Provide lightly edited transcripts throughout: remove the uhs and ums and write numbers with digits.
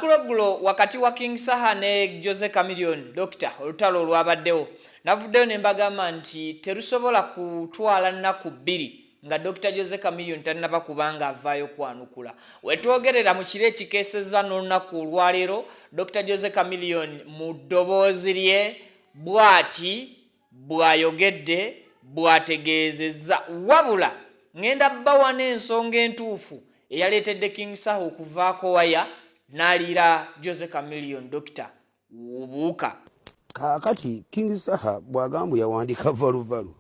Nakulogulo wakati wa King Saha ne Jose Chameleone Doctor olutalo olwabaddewo navuddeyo ne mbagamba nti terusobola kutwala nnaku bbiri nga Dr. Jose Chameleone tannaba kubanga avaayo kwanukula. Wetwogerera mu kiro ekikeesezza n'olunaku olwaleero Dr. Jose Chameleone mu ddoboozi lye bw'ati bw'ayogedde bw'ategeezezza wabula ngenda bbawa n'ensonga entuufu eyaleetedde King Saha okuvaako waya n'aliira Jose Chameleone Doctor ubuuka. Kakati King Saha bw'agamba yawandiika valuvalu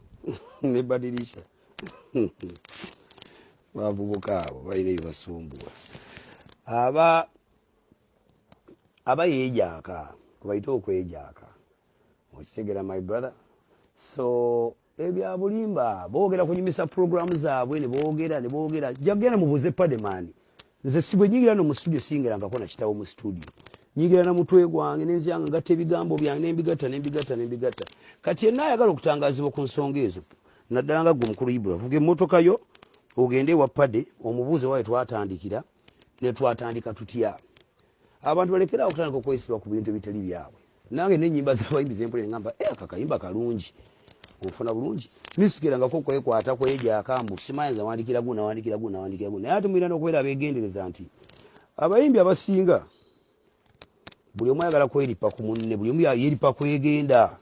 ne badirisha bavubuka abo balina ebibasumbuwa aba yeejaaka kubayita okwejaaka okitegera my brother. So ebya bulimba boogera kunyumisa programu zaabwe ne boogera jagenda mubuze Pademani nze sibwe nyigira no mu studio singera ngako na kitawo mu studio nyigira na mutwe gwange nenziyanga ngatta ebigambo byange nembigatta kati yenna ayagala okutangazibwa ku nsonga ezo naddala nga gwe mukulu Ibra vuga emmotoka yo ogende wa Pade omubuuze wawe twatandikira ne twatandika tutya abantu balekera okutandika okwesibwa ku bintu ebitali byabwe nange n'ennyimba z'abayimbi zempulira ngamba akakayimba kalungi ofuna bulungi nisikira nga koko ekwata kwejaaka mbu simanyiza wandikira guna naye ate mulina n'okubeera abeegendereza nti abayimbi abasinga buli omu ayagala kweripa ku munne buli omu yeripa kwegenda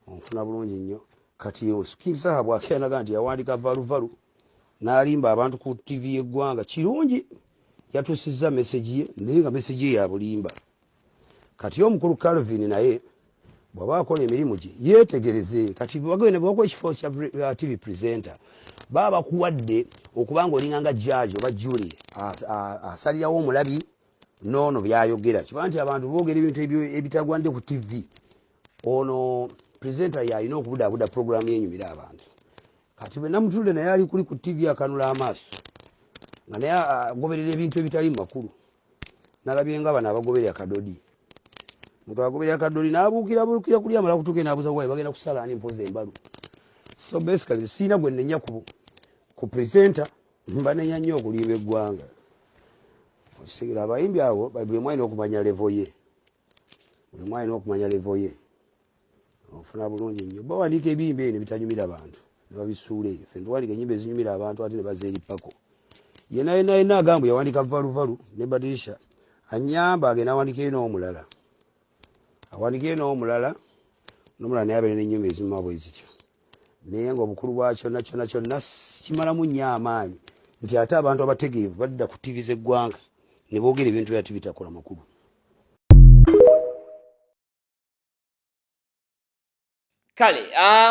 ofuna bulungi nnyo. Kati King Saha bw'akeeranaga nti yawandika valuvalu n'alimba abantu ku TV y'eggwanga kirungi yatuusizza meseji ye naye nga meseji ye ya bulimba. Kati omukulu Calvin naye bw'aba akola emirimu gye yeetegereze kati bagenda bw'okuwa ekifo kya TV presenter baba bakuwadde okubanga olinganga judge oba jury asalirawo omulabi noono byayogera kiba nti abantu boogera ebintu ebitagwande ku TV ono presenter yalina okubudaabuda programu yenyumira abantu. Kati bwe namutulire naye ali kuli ku TV akanula amaaso nga naye agoberera ebintu ebitali mu makulu nalabye nga bano abagoberera Kadodi muntu agoberera Kadodi n'abuukira kuli amala kutuuka n'abuuza wayi bagenda kusala ani mpoza embalu. So basically siina gwe nnenya ku presenter mbanenya nnyo okulimba eggwanga okitegera abayimbi abo buli mwalina okumanya levo ye ofuna bulungi nnyo bawandiika ebiyimba ebyo bitanyumira abantu ne babisuula eyo ffe tuwandika ennyimba ezinyumira abantu ate ne bazeeripako yenna agamba yawandika valuvalu ne badirisha anyamba agenda awandikeyo n'omulala n'omulala naye abeere n'ennyumba ezinyuma bwe zityo naye ng'obukulu bwa kyonna kimalamu nnyo amaanyi nti ate abantu abategeevu badda ku TV z'eggwanga ne boogera ebintu byati bitakola makulu. Kale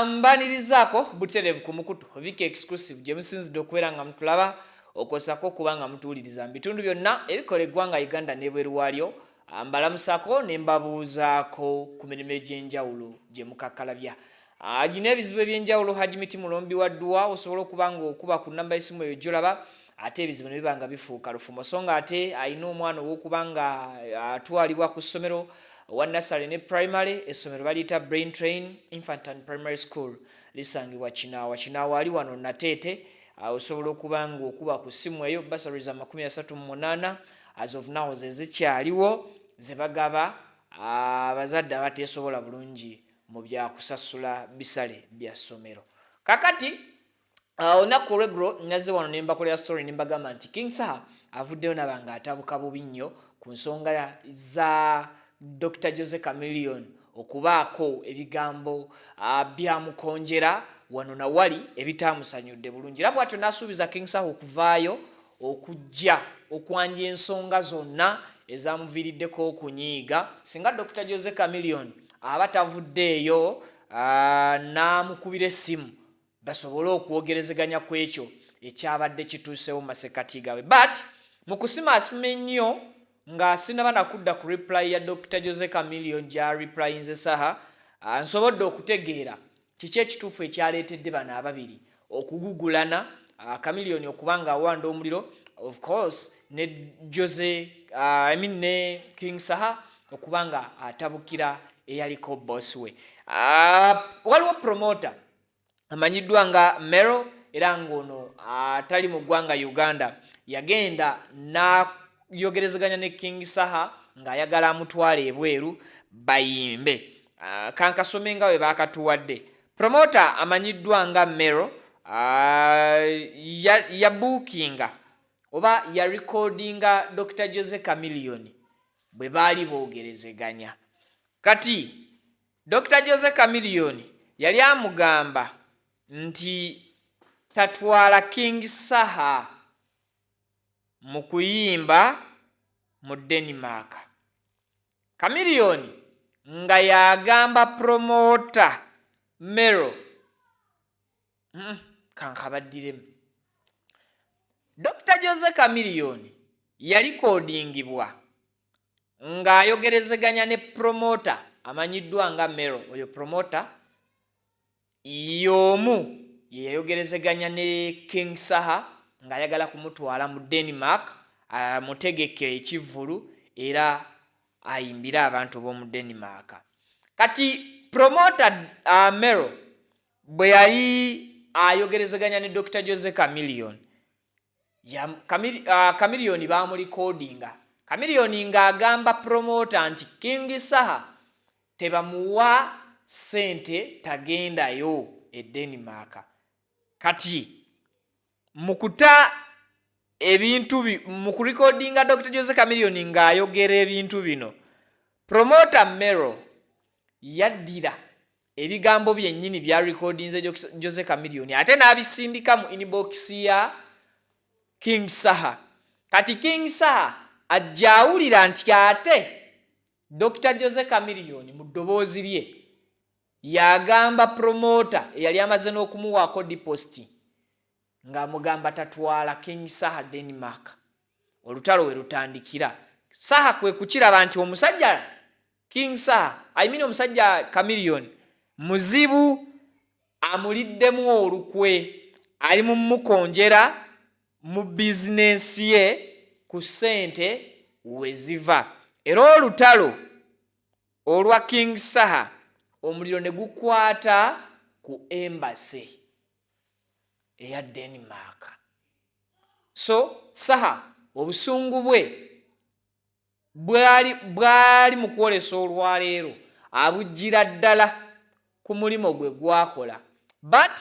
mbanirizaako butereevu ku mukutu Viki Exclusive gye musinzidde okubeera nga mutulaba okosako okuba nga mutuwuliriza mu bitundu byonna ebikola eggwanga Uganda n'ebweru waalyo. Mbalamusako ne mbabuuzaako ku mirimu egy'enjawulo gye mukakkalabya. Gino ebizibu eby'enjawulo Haji Miti Mulombi wa Dduwa osobola okuba nga okuba ku nnamba y'essimu eyo gy'olaba ate ebizibu ne biba nga bifuuka lufumo so nga ate alina omwana ow'okuba nga atwalibwa ku ssomero wa nursery ne primary essomero baliyita Brain Train Infant and Primary School lisangibwa Kinaawa ali wano Nateete. Osobola okuba nga okuba ku ssimu eyo bursaries 38 as of now ze zikyaliwo ze bagaba abazadde abateesobola bulungi mu bya kusasula bisale bya ssomero. Kakati olunaku olw'eggulo naze wano ne mbakolera story ne mbagamba nti King Saha avuddeyo nabanga atabuka bubi nnyo ku nsonga za Dr. Jose Chameleone okubaako ebigambo byamukonjera wano na wali ebitaamusanyudde bulungi. Era bw'atyo n'asuubiza King Saha okuvaayo okujja okwanja ensonga zonna ezamuviiriddeko okunyiiga singa Dr. Jose Chameleone aba tavuddeeyo n'amukubira essimu basobole okwogerezeganya ku ekyo ekyabadde kituusewo masekati gaabwe. But mu kusimaasima ennyo nga sinaba nakudda ku reply ya Dr. Jose Chameleone gya replyinze Saha nsobodde okutegeera kiki ekituufu ekyaleetedde bano ababiri okugugulana Chameleone okubanga awanda omuliro of course ne Jose ne King Saha okubanga atabukira eyaliko boss we. Waliwo promoter amanyiddwa nga Mero era ngono atali mu ggwanga Uganda yagenda na yogerezeganya ne King Saha ng'ayagala amutwala ebweru bayimbe. Kankasome nga bwe baakatuwadde. Promoter amanyiddwa nga Mero yabuukinga oba yarekodinga Dr. Jose Chameleone bwe baali boogerezeganya. Kati Dr. Jose Chameleone yali amugamba nti tatwala King Saha mu kuyimba mu Denmark. Chameleone nga yagamba promoter Mero kankabaddiremu. Dr. Jose Chameleone yali kodingibwa ng'ayogerezeganya ne promoter amanyiddwa nga Mero. Oyo promoter y'omu ye yayogerezeganya ne King Saha ng'ayagala kumutwala mu Denmark amutegeke ekivvulu era ayimbira abantu b'omu Denmark. Kati promoter Mero bwe yali ayogerezeganya ne Dr. Jose Chameleone, Chameleone baamulikodinga. Chameleone ng'agamba promoter nti King Saha tebamuwa sente tagendayo e Denmark. Kati mukuta ebintu mu kurikodinga Dr. Jose Chameleone ng'ayogera ebintu bino, promoter Mero yaddira ebigambo byennyini bya recordinze Jose Chameleone ate n'abisindika mu inbox ya King Saha. Kati King Saha ajjawulira nti ate Dr. Jose Chameleone mu ddoboozi lye yagamba promoter eyali amaze n'okumuwaako deposit ng'amugamba tatwala King Saha Denmark. Olutalo we lutandikira. Saha kwe kukiraba nti omusajja King Saha, omusajja Chameleone muzibu, amuliddemu olukwe, ali mu mukonjera mu bizinensi ye ku ssente we ziva. Era olutalo olwa King Saha omuliro ne gukwata ku embassy eya Denmark. So Saha obusungu bwe bwali mu kwolesa olwaleero abujjira ddala ku mulimo gwe gwakola. But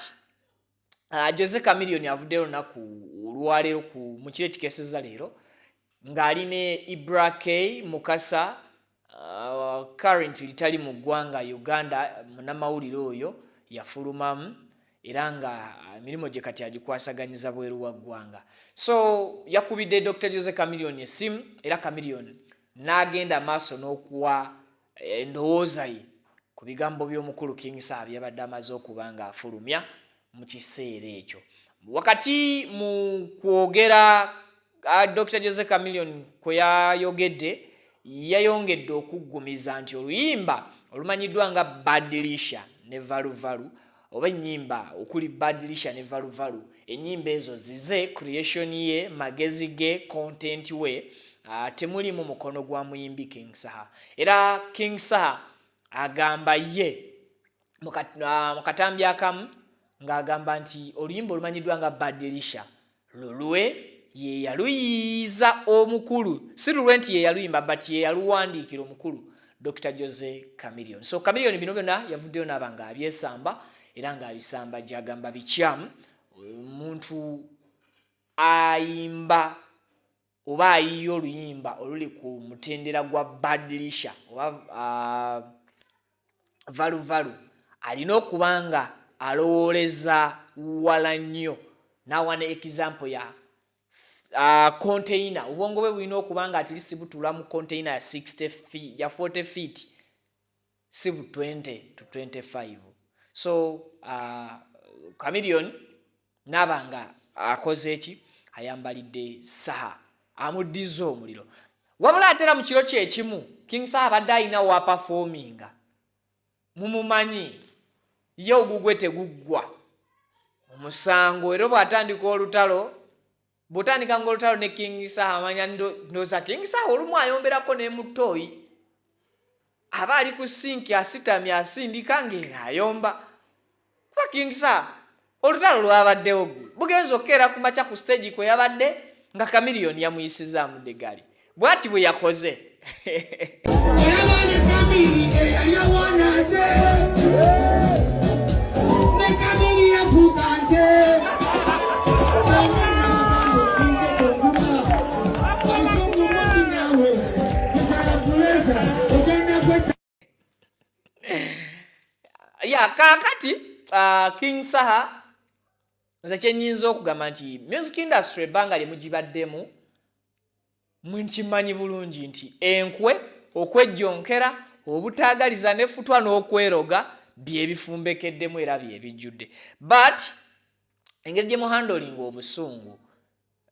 Jose Chameleone avuddeyo olunaku olwaleero mu kiro ekikeesezza leero ng'ali ne Ibra K Mukasa currently tali mu ggwanga Uganda. Munnamawulire oyo yafulumamu era nga emirimu gye kati agikwasaganyiza bweru wa ggwanga. So yakubidde Dr. Jose Chameleone essimu era Chameleone n'agenda maaso n'okuwa endowooza ye ku bigambo by'omukulu King Saha byabadde amaze okuba nga afulumya mu kiseera ekyo. Wakati mu kwogera Dr. Jose Chameleone kwe yayogedde, yayongedde okuggumiza nti oluyimba olumanyiddwa nga Badilisha ne Valuvalu oba ennyimba okuli Badilisha ne Valuvalu, ennyimba ezo zize creation ye, magezi ge, content we, temulimu mukono gwa muyimbi King Saha. Era King Saha agamba ye mu katambi akamu ng'agamba nti oluyimba olumanyiddwa nga Badilisha lulwe ye yaluyiiza omukulu, si lulwe nti ye yaluyimba but ye yaluwandiikira omukulu Dr. Jose Chameleone. So Chameleone bino byonna yavuddeyo n'aba nga abyesamba era ng'abisamba gy'agamba bikyamu omuntu ayimba oba ayiye oluyimba oluli ku mutendera gwa Badilisha oba Valuvalu alina okuba nga alowooleza wala nnyo. N'awa ne example ya container. Obwongo bwe bulina okuba nga atilisi butula mu container ya 60 feet, ya 40 feet, si bu 20 to 25. So Chameleone n'aba nga akoze eki, ayambalidde Saha amuddiza omuliro. Wabula atera mu kiro kyekimu King Saha abadde alina wa performinga mumumanyi ye ogugwe teguggwa omusango. Era bw'atandika olutalo, bw'otandika ng'olutalo ne King Saha amanya ndoza King Saha olumu ayomberako ne mutoyi aba ali ku sinki asitamye asindika ng'era ayomba. Kuba King Saha olutalo lwabaddewo bugenza okkeera ku makya ku stage kwe yabadde nga Chameleone yamuyisizaamu ddegali. bwati bwe yakoze ya kakati King Saha nze kyenyinza okugamba nti music industry ebbanga lyemugibaddemu mwenkimanyi bulungi nti enkwe okwejjonkera obutaagaliza nefutwa n'okweroga byebifumbekeddemu era byebijjudde but engeri gye muhandolinga obusungu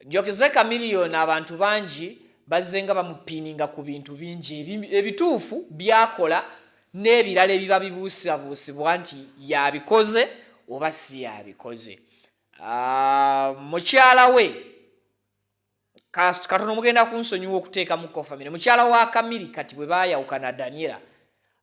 Jokeze Chameleone abantu bangi bazze nga bamupiininga ku bintu bingi ebituufu byakola n'ebirala ebiba bibuusabuusibwa nti yabikoze oba si yabikoze. Mukyala we katono mugenda kunsonyiwa okuteeka mu kofamire mukyala wa Kamiri kati bwe baayawukana Daniela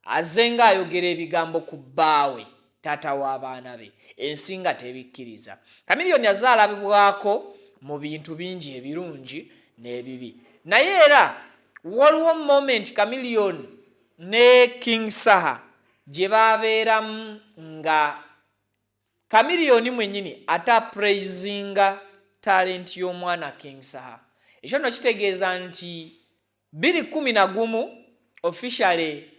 azenga ayogera ebigambo ku bbaawe taata w'abaana be ensinga tebikkiriza. Chameleone yazaalabibwako mu bintu bingi ebirungi n'ebibi naye era waliwo moment Chameleone ne King Saha gye babeeramu nga Chameleone mwennyini atappraisinga talent y'omwana King Saha. Ekyo nno kitegeeza nti 2011 officially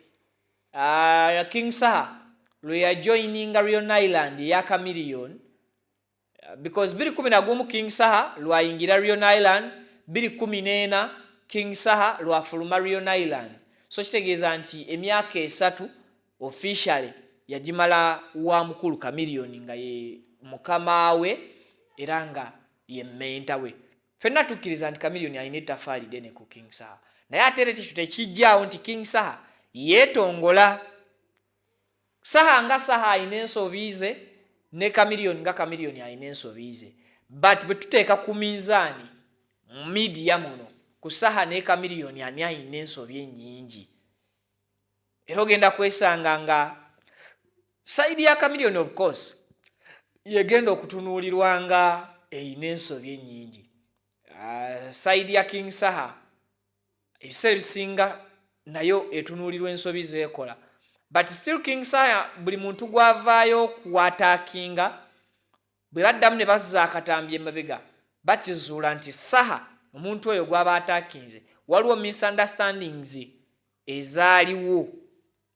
King Saha lwe yajoininga Rion Island ya Chameleone because 2011 King Saha lwayingira Rion Island 2014 King Saha lwafuluma Rion Island. So kitegeeza nti emyaka 3 officially yagimala wa mukulu Chameleone nga ye mukama we era nga ye mentor we. Fenna tukkiriza nti Chameleone alina ettafaali ddene ku King Saha naye ate era ekyo tekijjaawo nti King Saha yeetongola. Saha nga Saha alina ensobi ze ne Chameleone nga Chameleone alina ensobi ze but bwe tuteeka ku miizaani mu media muno ku Saha ne Chameleone ani alina ensobi ennyingi era ogenda kwesanga nga side ya Chameleone of course yegenda okutunuulirwa nga eyina ensobi ennyingi. Side ya King Saha ebiseera ebisinga nayo etunuulirwa ensobi zeekola but still King Saha buli muntu gwavaayo kuwataakinga bwe baddamu ne bazza akatambi emabega bakizuula nti Saha omuntu oyo gwaba ataakinze waliwo misunderstandings ezaaliwo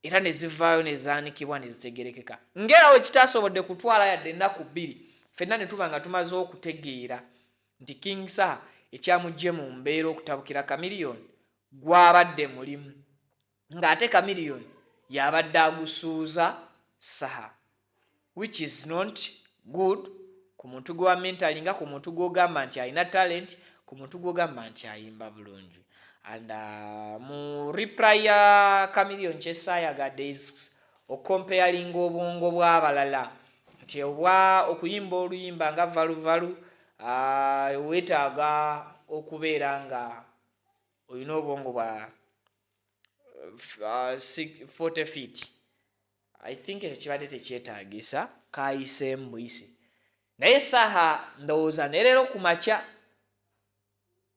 era ne zivaayo ne zaanikibwa ne zitegerekeka ngerawo ekitaasobodde kutwala yadde ennaku 2 ffenna ne tuba nga tumaze okutegeera nti King Saha ekyamugye mu mbeera okutabukira Chameleone gwabadde mulimu ng'ate Chameleone yabadde agusuuza Saha which is not good ku muntu gwa mentalinga ku muntu gw'ogamba nti alina talent ku muntu gw'ogamba nti ayimba bulungi. And mu reply ya Chameleone kyesayagadde is okomparinga obwongo bw'abalala nti obwa okuyimba oluyimba nga valuvalu weetaaga okubeera nga olina obwongo bwa 40 feet. I think ekyo kibadde tekyetaagisa kaayise mbuyise naye Saha ndowooza ne leero ku makya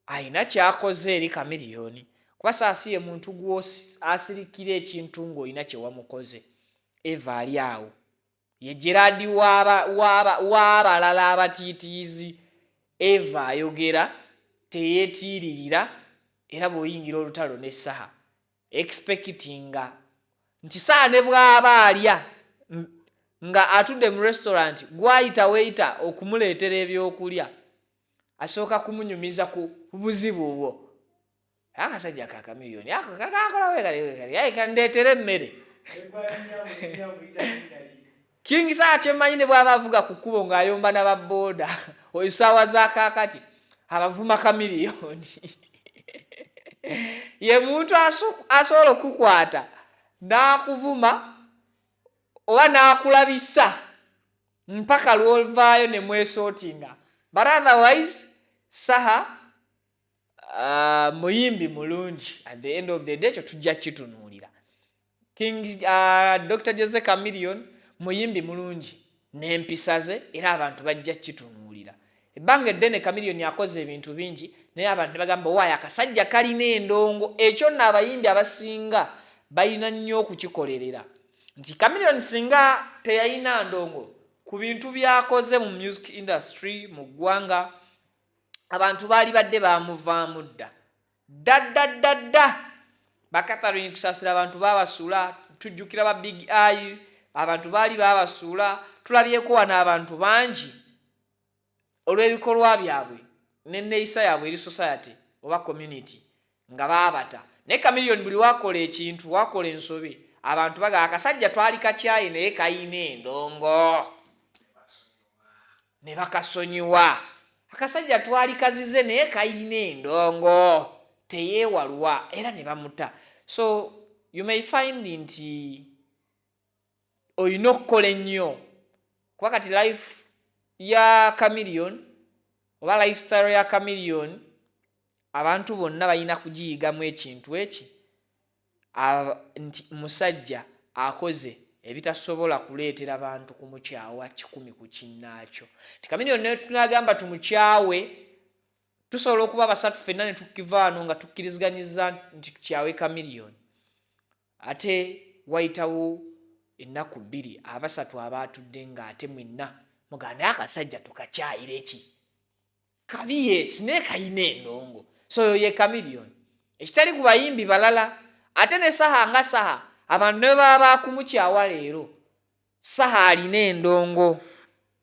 ayina kyakoze eri Chameleone kuba Saha si ye muntu gw'asirikira ekintu ng'olina kye wamukoze. Eva ali awo ye Gerard w'abalala abatiitiizi. Eva ayogera teyeetiiririra era bw'oyingira olutalo ne Saha expectinga nti Saha ne bw'aba alya nga atudde mu restaurant gwayita weita okumuleetera ebyokulya asooka kumunyumiza ku buzibu bwo. Akasajja ka Chameleone ako kakakola wekale yaye kandeetere emmere. King Saha kyemmanyi ne bw'aba avuga ku kkubo ng'ayomba n'ababooda oisaawa za kaakati abavuma Chameleone ye muntu asobola okukwata n'akuvuma oba n'akulabisa mpaka lw'ovaayo ne mwesootinga but otherwise Saha muyimbi mulungi at the end of the day kyo tujja kitunuulira. Dr. Jose Chameleone muyimbi mulungi n'empisa ze era abantu bajja kitunuulira. Ebbanga eddene Chameleone yakoze ebintu bingi naye abantu bagamba waayo akasajja kalina endongo. Ekyo nno abayimbi abasinga balina nnyo okukikolerera nti Chameleone singa teyalina ndongo ku bintu byakoze mu music industry mu ggwanga, abantu baali badde bamuvaamu dda bakatharini kusasira abantu babasuula. Tujjukira ba Big Eye, abantu baali babasuula. Tulabyeko wano abantu bangi olw'ebikolwa byabwe n'enneeyisa yaabwe eri society oba community nga baabata. Naye Chameleone buli wakola ekintu, wakola ensobe, abantu baga akasajja twali kakyaye naye kayina endongo ne bakasonyiwa. Akasajja twali kazize naye kayina endongo teyeewalwa era ne bamuta. So you may find nti oyina okukola ennyo kuba kati life ya Chameleone oba lifestyle ya Chameleone abantu bonna balina kugiyigamu ekintu eki nti musajja akoze ebitasobola kuleetera abantu kumukyawa 100 ku kinnaakyo. Chameleone ne tunagamba tumukyawe tusobola okuba basatu ffenna ne tukivaano nga tukkiriziganyizza nti tukyawe Chameleone. Ate wayitawo ennaku 2 abasatu abatudde nga ate mwenna muganda akasajja tukakyayira eki kabiye sine kayina endongo. So ye Chameleone ekitali ku bayimbi balala. Ate ne saha nga saha abantu ne baba kumukyawa leero saha alina endongo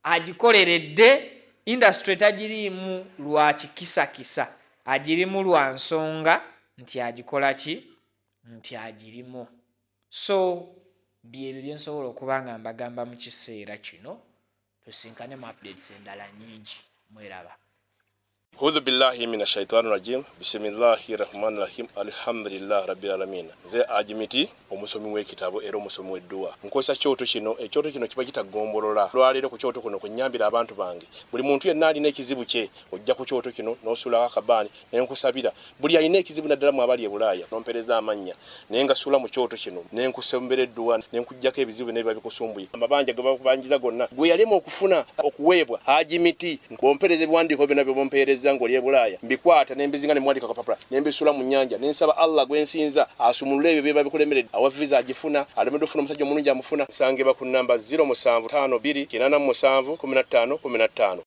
agikoleredde. Industry tagirimu lwa kisa agirimu lwa nsonga nti agikola ki nti agirimu. So byebyo byensobola okuba nga mbagamba mu kiseera kino. Tusinkane mu updates endala nyingi. Mweraba. A'udhu billahi minash shaitani rajim. Bismillahir rahmanir rahim. Alhamdulillah rabbil alamin. Nze Ajimiti omusomi w'ekitabo era omusomi w'edduwa. Nkosa kyoto kino, ekyoto kino kiba kitagombolola. Lwaleero ku kyoto kuno kunyambira abantu bange. Buli muntu yenna alina ekizibu kye ojja ku kyoto kino n'osula akabani ne nkusabira. Buli alina ekizibu naddala mu abali e Bulaaya nompereza amannya. Naye nga sula mu kyoto kino ne nkusembera edduwa ne nkujjako ebizibu ne biba bikusumbuye. Amabanja gabakubanjiza gonna. Gwe yalema okufuna okuweebwa Ajimiti bompereze ebiwandiiko byonna bye bompereza ngo lye Bulaaya mbikwata nembizinga ne mwandika kapapula nembisula mu nnyanja nensaba Allah gwensinza asumulule ebyo bye babikulemeredde awa visa agifuna alemedde ofuna omusajja omulungi amufuna nsange ba ku namba 0752 887 15 15.